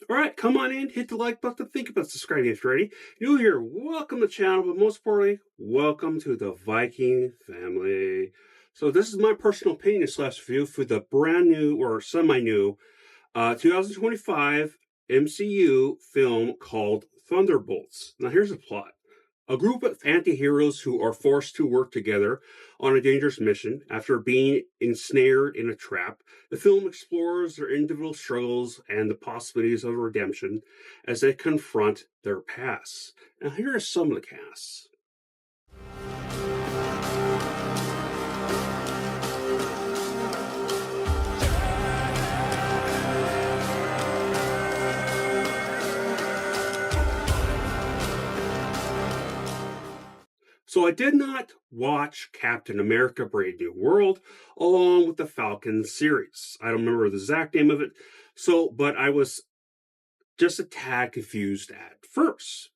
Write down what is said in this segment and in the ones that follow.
All right, come on in, hit the like button, think about subscribing if you're ready. New here, welcome to the channel, but most importantly, welcome to the Viking family. So this is my personal opinion slash review for the brand new or semi-new 2025 MCU film called Thunderbolts. Now here's the plot. A group of anti-heroes who are forced to work together on a dangerous mission after being ensnared in a trap. The film explores their individual struggles and the possibilities of redemption as they confront their past. Now here are some of the casts. So I did not watch Captain America Brave New World along with the Falcon series. I don't remember the exact name of it. But I was just a tad confused at first.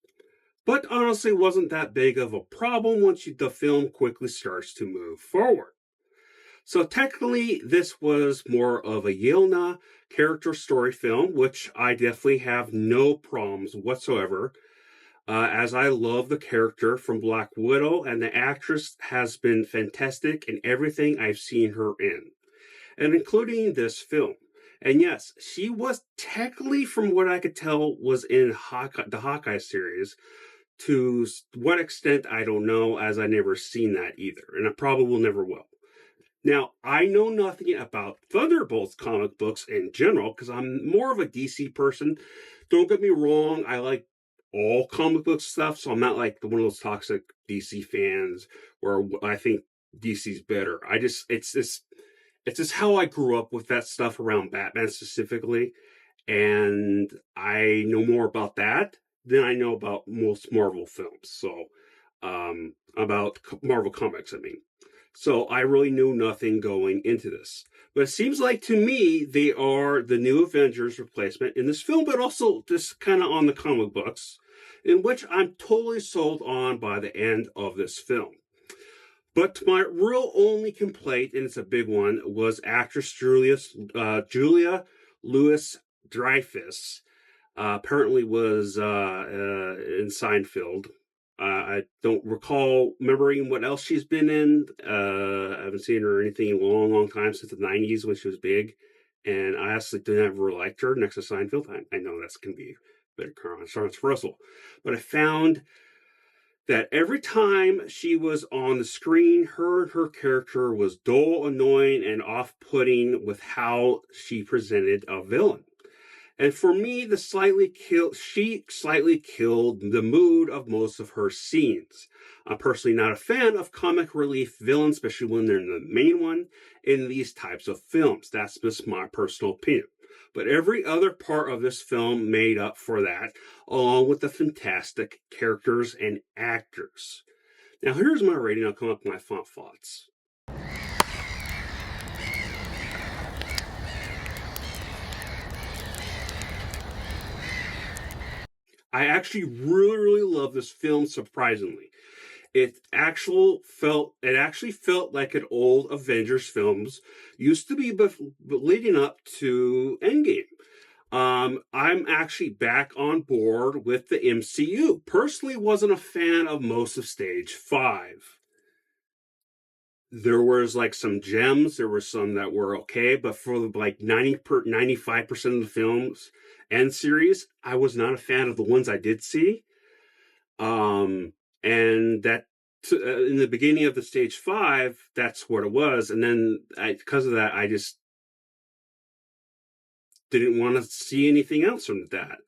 But honestly, wasn't that big of a problem once the film quickly starts to move forward. So technically, this was more of a Yelena character story film, which I definitely have no problems whatsoever. As I love the character from Black Widow, and the actress has been fantastic in everything I've seen her in, and including this film. And yes, she was technically, from what I could tell, was in the Hawkeye series. To what extent, I don't know, as I never seen that either, and I probably will never will. Now, I know nothing about Thunderbolts comic books in general, because I'm more of a DC person. Don't get me wrong, I like all comic book stuff, so I'm not like one of those toxic DC fans where I think DC's better. It's just how I grew up with that stuff around Batman specifically, and I know more about that than I know about most Marvel films. So, about Marvel comics, I mean. So I really knew nothing going into this. But it seems like to me they are the new Avengers replacement in this film, but also just kind of on the comic books, in which I'm totally sold on by the end of this film. But my real only complaint, and it's a big one, was actress Julia Louis-Dreyfus. Apparently was in Seinfeld. I don't recall remembering what else she's been in. I haven't seen her or anything in a long, long time, since the 90s when she was big. And I actually didn't ever liked her next to Seinfeld. I know that's going to be a bit controversial. But I found that every time she was on the screen, her character was dull, annoying, and off-putting with how she presented a villain. And for me, she slightly killed the mood of most of her scenes. I'm personally not a fan of comic relief villains, especially when they're the main one in these types of films. That's just my personal opinion. But every other part of this film made up for that, along with the fantastic characters and actors. Now, here's my rating. I'll come up with my final thoughts. I actually really, really love this film, surprisingly. It actually felt like an old Avengers films used to be leading up to Endgame. I'm actually back on board with the MCU. Personally, wasn't a fan of most of Stage 5. There was like some gems, there were some that were okay, but for like 95% of the films and series, I was not a fan of the ones I did see. And that in the beginning of the Stage 5, that's what it was. And then because of that, I just didn't want to see anything else from that.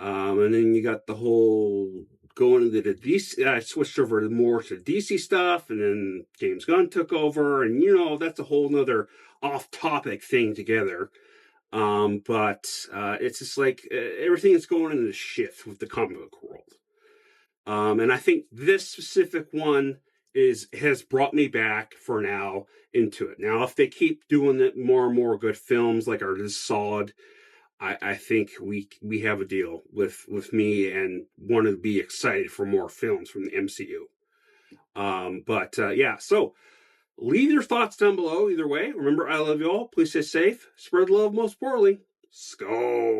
And then you got the whole going into the DC. I switched over more to DC stuff, and then James Gunn took over, and that's a whole nother off-topic thing together. But it's just like everything is going into shift with the comic book world. And I think this specific one has brought me back for now into it. Now, if they keep doing it, more and more good films like are just solid, I think we have a deal with me, and want to be excited for more films from the MCU. Yeah, so leave your thoughts down below either way. Remember, I love you all. Please stay safe. Spread love most importantly. Skull.